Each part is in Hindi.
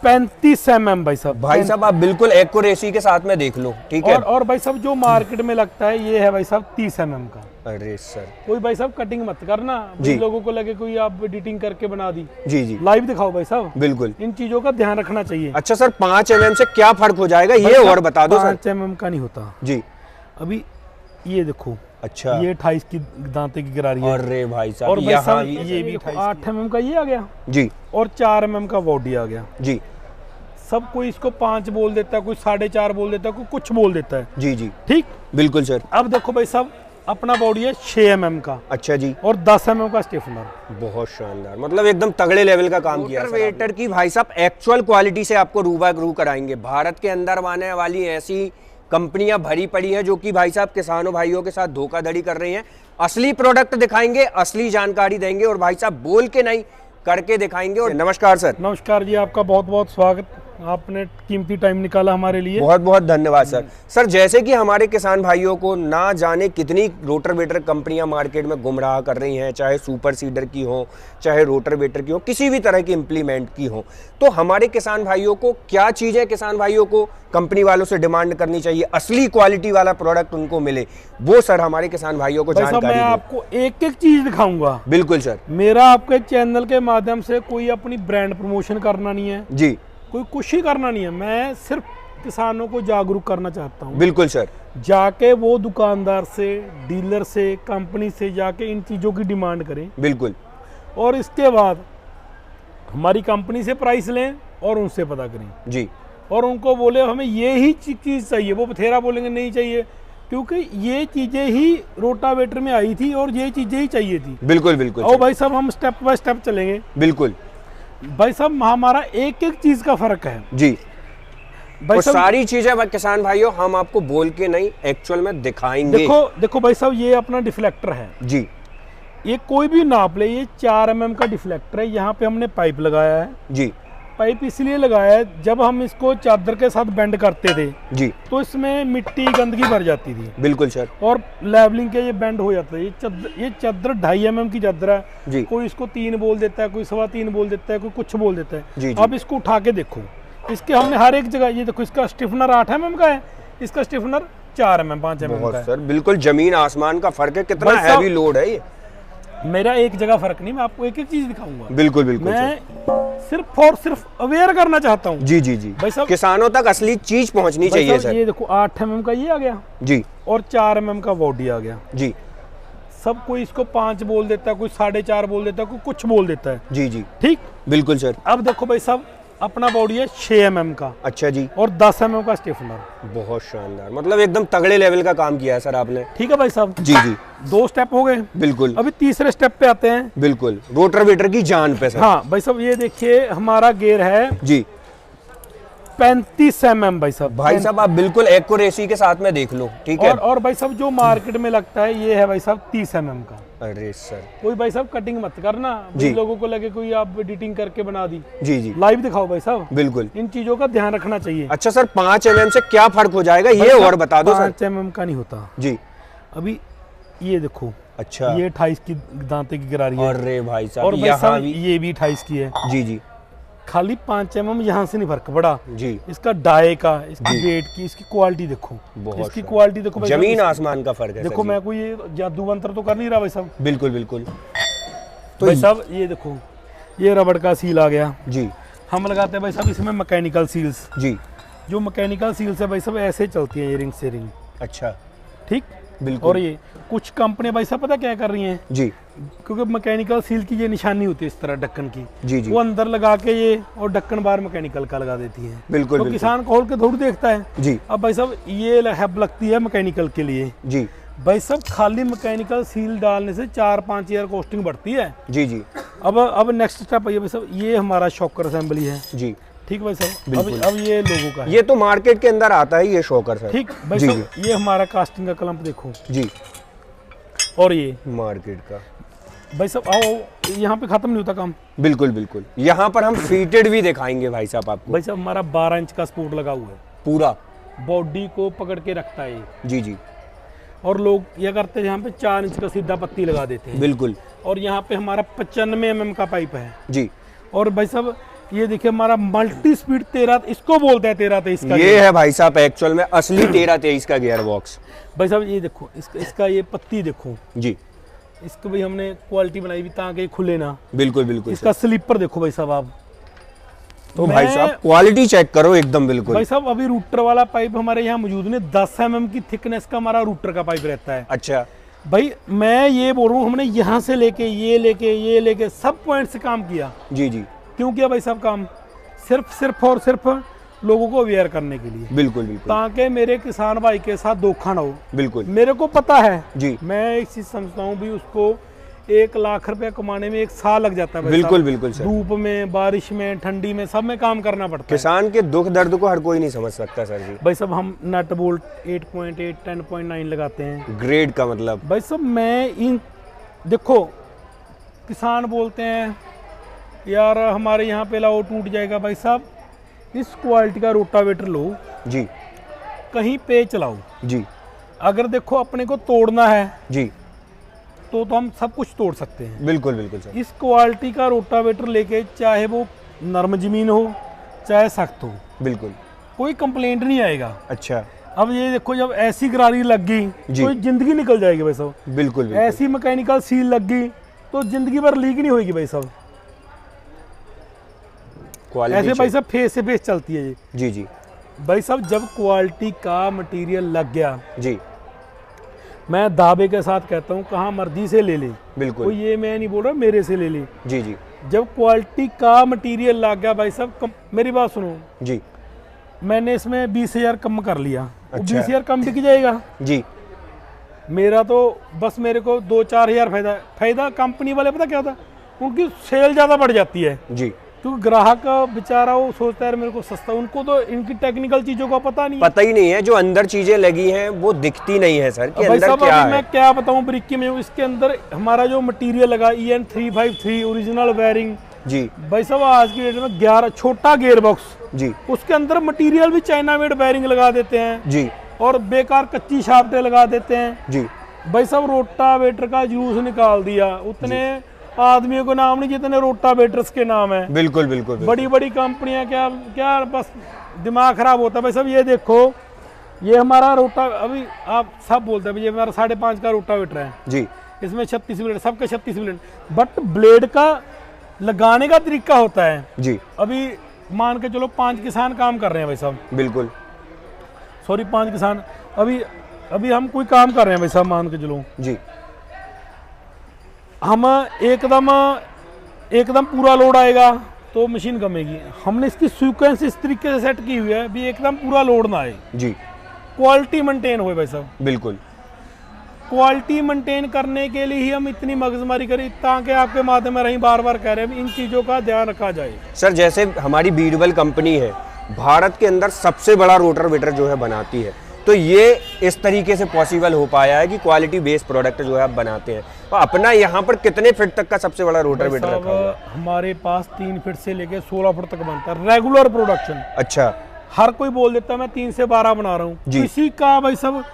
35 mm भाई साहब। भाई साहब आप बिल्कुल एक्यूरेसी के साथ में देख लो, ठीक है। और भाई साहब जो मार्केट में लगता है ये है भाई साहब 30 mm का। अरे सर, कोई भाई साहब कटिंग मत करना, जी। लोगों को लगे कोई आप एडिटिंग करके बना दी। जी जी, लाइव दिखाओ भाई साहब, बिल्कुल। इन चीजों का ध्यान रखना चाहिए। अच्छा सर, 5 mm से क्या फर्क हो जाएगा ये और बता दो सर। 5 mm का नहीं होता जी। अभी ये देखो, अच्छा, ये 28 की दांते की गिरारी है। अरे भाई साहब, और भाई यहाँ साहब भी ये भी 8 mm का ये आ गया जी, और 4 mm का बॉडी आ गया जी सब। कोई इसको 5 बोल देता है, कोई 4.5 बोल देता है, कोई कुछ बोल देता है। जी जी, ठीक, बिल्कुल सर। अब देखो भाई साहब अपना बॉडी है 6 mm का। अच्छा जी, और 10 mm का स्टिफनर। बहुत शानदार, मतलब एकदम तगड़े लेवल का काम किया। रोटावेटर की भाई साहब एक्चुअल क्वालिटी से आपको रूबरू कराएंगे। भारत के अंदर आने वाली ऐसी कंपनियां भरी पड़ी हैं जो कि भाई साहब किसानों भाइयों के साथ धोखाधड़ी कर रही हैं। असली प्रोडक्ट दिखाएंगे, असली जानकारी देंगे और भाई साहब बोल के नहीं करके दिखाएंगे। और नमस्कार सर। नमस्कार जी, आपका बहुत बहुत स्वागत, आपने कीमती टाइम निकाला हमारे लिए। बहुत बहुत धन्यवाद सर। सर जैसे कि हमारे किसान भाइयों को ना जाने कितनी रोटावेटर कंपनियां मार्केट में गुमराह कर रही हैं, चाहे सुपर सीडर की हो, चाहे रोटावेटर की हो, किसी भी तरह की इम्प्लीमेंट की हो, तो हमारे किसान भाइयों को क्या चीज़ें, किसान भाइयों को कंपनी वालों से डिमांड करनी चाहिए, असली क्वालिटी वाला प्रोडक्ट उनको मिले, वो सर हमारे किसान भाइयों को जानकारी मैं आपको एक एक चीज दिखाऊंगा। बिल्कुल सर। मेरा आपके चैनल के माध्यम से कोई अपनी ब्रांड प्रमोशन करना नहीं है जी, कोई कुछ ही करना नहीं है, मैं सिर्फ किसानों को जागरूक करना चाहता हूँ। बिल्कुल सर। जाके वो दुकानदार से, डीलर से, कंपनी से जाके इन चीज़ों की डिमांड करें। बिल्कुल। और इसके बाद हमारी कंपनी से प्राइस लें और उनसे पता करें जी। और उनको बोले हमें ये ही चीज़ चाहिए, वो बथेरा बोलेंगे नहीं चाहिए, क्योंकि ये चीज़ें ही रोटावेटर में आई थी और ये चीज़ें ही चाहिए थी। बिल्कुल बिल्कुल। और भाई साहब हम स्टेप बाय स्टेप चलेंगे। बिल्कुल भाई साहब हमारा एक एक चीज़ का फर्क है जी। भाई और साहब सारी चीजें किसान भाइयों हम आपको बोल के नहीं एक्चुअल में दिखाएंगे। देखो भाई साहब ये अपना डिफ्लेक्टर है जी। ये कोई भी नाप ले, ये 4 mm का डिफ्लेक्टर है। यहाँ पे हमने पाइप लगाया है जी। पाइप इसलिए लगाया है, जब हम इसको चादर के साथ बेंड करते थे जी तो इसमें मिट्टी गंदगी भर जाती थी। बिल्कुल सर। और लेवलिंग के ये बेंड हो जाता है। ये चादर 2.5 mm की चादर है जी। कोई इसको 3 बोल देता है, कोई 3.25 बोल देता है, कोई कुछ बोल देता है। जी, जी। अब इसको उठा के देखो, इसके हमने हर एक जगह, ये देखो इसका स्टिफनर 8 mm का है, इसका स्टिफनर 4 mm 5 mm का है। सर बिल्कुल जमीन आसमान का फर्क है, कितना हैवी लोड है ये। मेरा एक जगह फर्क नहीं, मैं आपको एक एक चीज दिखाऊंगा। बिल्कुल बिल्कुल। मैं सिर्फ और सिर्फ अवेयर करना चाहता हूँ। जी जी जी, भाई साहब किसानों तक असली चीज पहुंचनी चाहिए सर। ये देखो 8 mm का ये आ गया जी और 4 mm का बॉडी आ गया जी। सब कोई इसको 5 बोल देता है, कोई 4.5 बोल देता है, कोई कुछ बोल देता है। जी जी, ठीक, बिल्कुल सर। अब देखो भाई साहब अपना बॉडी है 6 mm का। अच्छा जी। और 10 mm का स्टिफनर। बहुत शानदार, मतलब एकदम तगड़े लेवल का काम किया है सर आपने। ठीक है भाई साहब। जी जी, 2 स्टेप हो गए। बिल्कुल। अभी तीसरे स्टेप पे आते हैं। बिल्कुल, रोटावेटर की जान पे सर। हाँ भाई साहब ये देखिए हमारा गियर है जी 35 mm भाई साहब। भाई साहब आप बिल्कुल एक्यूरेसी के साथ में देख लो, ठीक है। और भाई साहब जो मार्केट में लगता है ये है भाई साहब 30 mm का। अरे सर, कोई भाई साहब कटिंग मत करना, लोगों को लगे कोई आप एडिटिंग करके बना दी। जी जी, लाइव दिखाओ भाई साहब, बिल्कुल। इन चीजों का ध्यान रखना चाहिए। अच्छा सर, 5 mm से क्या फर्क हो जाएगा ये और बता दो सर। 5 mm का नहीं होता जी। अभी ये देखो, अच्छा, ये 28 की दांते की गिरारी है। अरे भाई साहब, और भाई यहाँ साहब भी ये भी 28 की है। जी जी खाली 5 mm यहाँ से नहीं फर्क पड़ा जी। इसका डाई का, इसकी वेट की, इसकी क्वालिटी देखो, इसकी क्वालिटी देखो भाई, जमीन आसमान का फर्क है। देखो मैं कोई ये जादू मंत्र तो कर नहीं रहा भाई साहब। बिल्कुल बिल्कुल। तो भाई साहब ये देखो, ये रबड़ का सील आ गया जी। हम लगाते हैं भाई साहब इसमें मैकेनिकल सील्स। जी, जो मैकेनिकल सील्स है भाई साहब ऐसे चलती है ये रिंग से रिंग। अच्छा, ठीक, बिल्कुल। और ये कुछ कंपनियां भाई साहब पता क्या कर रही हैं जी, क्योंकि मैकेनिकल सील की ये निशानी होती है इस तरह ढक्कन की, जी जी, वो अंदर लगा के ये और ढक्कन बाहर मैकेनिकल का लगा देती है। बिल्कुल तो बिल्कुल। किसान खोल के थोड़ी देखता है जी। अब भाई साहब ये हेल्प लगती है मैकेनिकल के लिए। जी भाई साहब खाली मैकेनिकल सील डालने से 4-5 ईयर कॉस्टिंग बढ़ती है। जी जी। अब नेक्स्ट स्टेप है भाई साहब, ये हमारा शॉकर असेंबली है। जी, ठीक भाई साहब। अब ये लोगों का है। ये तो मार्केट के अंदर आता है ये शॉकर सर। ठीक भाई साहब, ये हमारा कास्टिंग का क्लम्प देखो जी। और ये मार्केट का भाई साहब आओ, यहाँ पे खत्म नहीं होता काम। बिल्कुल बिल्कुल। यहाँ पर हम फीटेड भी दिखाएंगे भाई साहब आपको। भाई साहब हमारा 12 इंच का सपोर्ट लगा हुआ है, पूरा बॉडी को पकड़ के रखता है ये। जी जी, और लोग ये करते हैं यहाँ पे 4 इंच का सीधा पत्ती लगा देते हैं। बिल्कुल। और यहाँ पे हमारा 95 mm का पाइप है जी। और भाई साहब ये देखिए हमारा मल्टी स्पीड 13, इसको बोलते हैं 13-23 का। ये है भाई साहब एक्चुअल में असली 13-23 का गियर बॉक्स। भाई साहब ये देखो इसका ये पत्ती देखो जी, इसको भाई हमने क्वालिटी बनाई भी ताकि खुले ना। बिल्कुल बिल्कुल। इसका स्लीपर देखो भाई साहब आप, तो भाई साहब क्वालिटी चेक करो एकदम बिल्कुल। भाई साहब अभी रूटर वाला पाइप हमारे यहाँ मौजूद नहीं, 10 mm की थिकनेस का हमारा रूटर का पाइप रहता है। अच्छा भाई मैं ये बोल रहा हूँ, हमने यहाँ से लेके ये लेके सब पॉइंट से काम किया। जी जी, क्यों किया भाई साहब काम? सिर्फ और सिर्फ लोगों को अवेयर करने के लिए, बिल्कुल बिल्कुल, ताकि मेरे किसान भाई के साथ धोखा ना हो। बिल्कुल मेरे को पता है जी, मैं एक चीज समझता हूँ भी उसको 1 लाख रुपया कमाने में 1 साल लग जाता है भाई बिल्कुल साहब। बिल्कुल सर। धूप में, बारिश में, ठंडी में, सब में काम करना पड़ता है। किसान के दुख दर्द को हर कोई नहीं समझ सकता सर जी। भाई साहब हम नट बोल्ट 8.8 10.9 लगाते हैं। ग्रेड का मतलब भाई साहब मैं इन देखो, किसान बोलते हैं यार हमारे यहाँ पे लाओ टूट जाएगा। भाई साहब इस क्वालिटी का रोटावेटर लो, जी कहीं पे चलाओ जी, अगर देखो अपने को तोड़ना है जी, तो हम सब कुछ तोड़ सकते हैं। बिल्कुल बिल्कुल सर। इस क्वालिटी का रोटावेटर लेके, चाहे वो नरम जमीन हो चाहे सख्त हो, बिल्कुल, कोई कंप्लेंट नहीं आएगा। अच्छा, अब ये देखो जब ऐसी गरारी लग गई तो जिंदगी निकल जाएगी भाई साहब। बिल्कुल बिल्कुल, ऐसी मैकेनिकल सील लग गई तो जिंदगी भर लीक नहीं होगी भाई साहब। क्वालिटी ऐसे भाई साहब फेस से फेस चलती है ये। जी जी, भाई साहब जब क्वालिटी का मटेरियल लग गया, जी मैं दावे के साथ कहता हूँ कहाँ मर्जी से ले ले, बिल्कुल, कोई ये मैं नहीं बोल रहा मेरे से ले ले। जी जी, जब क्वालिटी का मटेरियल लग गया भाई साहब, मेरी बात सुनो, जी, मैंने इसमें 20,000 कम कर लिया। अच्छा। 20,000 कम बिक जाएगा जी, मेरा तो बस मेरे को 2-4 हज़ार फायदा। कंपनी वाले पता क्या था, उनकी सेल ज़्यादा बढ़ जाती है, जी, क्योंकि ग्राहक बेचारा वो सोचता है मेरे को सस्ता, उनको तो इनकी टेक्निकल चीज़ों का पता नहीं है। पता ही नहीं है जो अंदर चीजें लगी हैं वो दिखती नहीं है सर कि भाई अंदर साहब क्या अभी है। मैं क्या बताऊं ब्रिकी में, इसके अंदर हमारा जो मटेरियल लगा EN353 ओरिजिनल वायरिंग। जी भाई साहब आज की डेट में 11 छोटा गियर बॉक्स, जी, उसके अंदर मटेरियल भी चाइना मेड वायरिंग लगा देते हैं जी और बेकार कच्ची शाफ्टें लगा देते हैं। जी, भाई साहब रोटावेटर का जूस निकाल दिया, उतने आदमियों को नाम नहीं जितने रोटावेटर्स के नाम है। बिल्कुल बिल्कुल, बड़ी बड़ी कंपनियां क्या क्या बस दिमाग खराब होता है। भाई साहब ये देखो, ये हमारा रोटा, अभी आप सब बोलते हैं ये हमारा 5.5 का रोटावेटर है, जी, इसमें 36 ब्लेड, सबके 36 ब्लेड, बट ब्लेड का लगाने का तरीका होता है। जी, अभी मान के चलो 5 किसान काम कर रहे हैं भाई साहब, बिल्कुल, सॉरी 5 किसान, अभी हम कोई काम कर रहे हैं भाई साहब, मान के चलो जी, हम एकदम पूरा लोड आएगा तो मशीन कमेगी। हमने इसकी सीक्वेंस इस तरीके से सेट की हुई है भी एकदम पूरा लोड ना आए, जी, क्वालिटी मेंटेन हो भाई साहब। बिल्कुल, क्वालिटी मेंटेन करने के लिए ही हम इतनी मगजमारी करें, ताकि आपके माध्यम में रही बार बार कह रहे हैं इन चीज़ों का ध्यान रखा जाए। सर जैसे हमारी बीडबल कंपनी है, भारत के अंदर सबसे बड़ा रोटावेटर जो है बनाती है, तो ये इस तरीके से पॉसिबल हो पाया है कि क्वालिटी बेस्ड प्रोडक्ट जो है आप बनाते हैं। तो अपना यहाँ पर कितने फीट तक का सबसे बड़ा रोटावेटर रखा हुआ है? हमारे पास 3 फीट से लेके 16 फीट तक बनता है रेगुलर प्रोडक्शन। अच्छा, हर कोई बोल देता है मैं 3 से 12 बना रहा हूँ, जी। किसी का भाई सब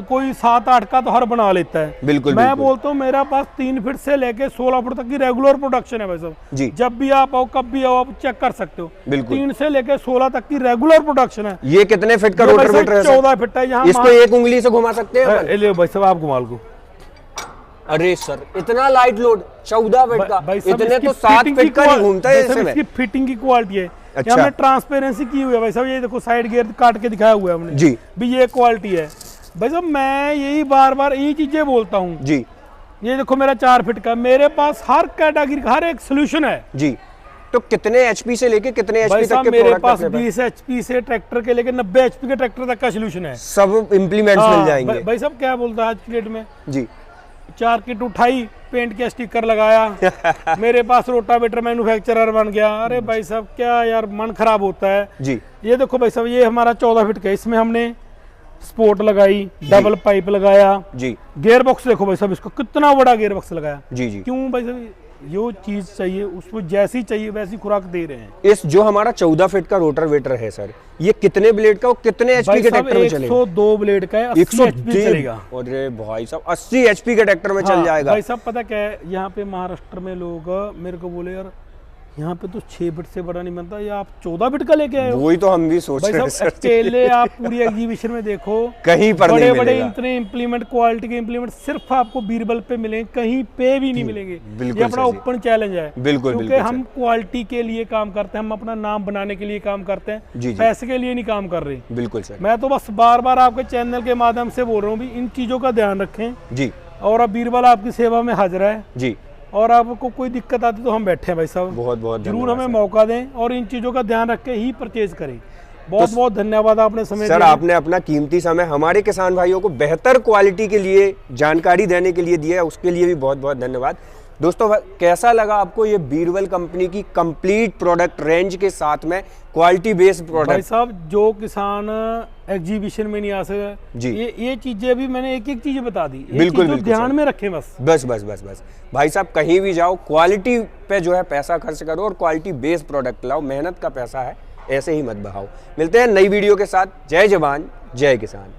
कोई 7-8 का तो हर बना लेता है। बिल्कुल मैं बिल्कुल, बोलता हूँ मेरा पास 3 फीट से लेके 16 फीट तक की रेगुलर प्रोडक्शन है भाई साहब। जी, जब भी आप आओ कब भी आओ आप चेक कर सकते हो। बिल्कुल। 3 से लेके 16 तक की रेगुलर प्रोडक्शन है। ये कितने फीट का ये भाई रोटावेटर है साहब सर? 14 फीट है। यहाँ इसको एक उंगली से घुमा सकते हैं अपन? ले भाई साहब आप घुमा लो। अरे सर इतना लाइट लोड 14 फीट का, भाई साहब इतने इसकी तो 7 फिटिंग फीट का नहीं घूमता है भाई साहब इसमें। इसकी फिटिंग की क्वालिटी है। अच्छा। यहाँ में ट्रांसपेरेंसी की हुई है भाई साहब, ये देखो साइड गियर काट के दिखाया हुआ है हमने जी, भी, ये क्वालिटी है भाई साहब। मैं यही बार बार यही चीजें बोलता हूँ। जी, ये देखो मेरा 4 फीट का, मेरे पास हर कैटेगरी का हर एक सोल्यूशन है जी। तो कितने एचपी से लेके कितने भाई एचपी तक साहब। के मेरे प्रोडक्ट पास अपने 20 HP से ट्रैक्टर के लेके 90 HP के ट्रैक्टर तक का सोल्यूशन है। सब इम्प्लीमेंट्स मिल जाएंगे? भाई साहब क्या बोलता है आज की डेट में, जी, 4 किट उठाई, पेंट के स्टिकर लगाया मेरे पास रोटावेटर मैन्युफैक्चरर बन गया। अरे भाई साहब क्या यार मन खराब होता है। जी, ये देखो भाई साहब, ये हमारा 14 फीट का, इसमें हमने स्पोर्ट लगाई, डबल पाइप लगाया, जी, गियर बॉक्स देखो भाई साहब, इसको कितना बड़ा गियर बॉक्स लगाया। जी, जी। क्यों भाई साहब, जो चीज चाहिए उसको जैसी चाहिए वैसी खुराक दे रहे हैं। इस जो हमारा 14 फीट का रोटावेटर है सर, ये कितने ब्लेड का और कितने एचपी के ट्रैक्टर में चलेगा? 102 ब्लेड का है, 80 HP चलेगा। अरे भाई साहब 80 एचपी के ट्रैक्टर में चल हाँ, जाएगा। भाई साहब पता क्या है, यहाँ पे महाराष्ट्र में लोग मेरे को बोले यार यहाँ पे तो 6 बिट से बड़ा नहीं बनता, या आप 14 बिट का लेके आए हो। वही तो हम भी सोच भाई रहे हैं साहब सर। अकेले आप पूरी एग्जीबिशन में देखो, कहीं पर नहीं बड़े बड़े मिलेगा। इतने इम्प्लीमेंट, क्वालिटी के इम्प्लीमेंट सिर्फ आपको बीरबल पे मिलेंगे, कहीं पे भी नहीं मिलेंगे। बिल्कुल ये अपना सर जी। ओपन चैलेंज है। बिल्कुल, क्योंकि बिल्कुल हम क्वालिटी के लिए काम करते हैं, हम अपना नाम बनाने के लिए काम करते हैं, जी, जी। पैसे के लिए नहीं काम कर रहे। बिल्कुल सर। मैं तो बस बार बार आपके चैनल के माध्यम से बोल रहा हूँ भी इन चीज़ों का ध्यान रखें। जी और अब बीरबल आपकी सेवा में हाजिर है, जी, और आपको कोई दिक्कत आती तो हम बैठे हैं भाई साहब। बहुत बहुत जरूर धन्यवाद हमें सर। मौका दें और इन चीज़ों का ध्यान रख के ही परचेज करें। बहुत बहुत धन्यवाद आपने समय सर दिया। आपने अपना कीमती समय हमारे किसान भाइयों को बेहतर क्वालिटी के लिए जानकारी देने के लिए दिया, उसके लिए भी बहुत बहुत धन्यवाद। दोस्तों कैसा लगा आपको ये बीरबल कंपनी की कंप्लीट प्रोडक्ट रेंज के साथ में क्वालिटी बेस्ड भाई प्रोडक्ट? साहब जो किसान एग्जीबिशन में नहीं आ सके, जी। ये चीजें भी मैंने एक एक चीज बता दी, ये बिल्कुल, चीज़ तो बिल्कुल ध्यान सर। में रखें बस। बस बस बस बस भाई साहब कहीं भी जाओ क्वालिटी पे जो है पैसा खर्च करो और क्वालिटी बेस्ड प्रोडक्ट लाओ, मेहनत का पैसा है, ऐसे ही मत बहाओ। मिलते हैं नई वीडियो के साथ। जय जवान जय किसान।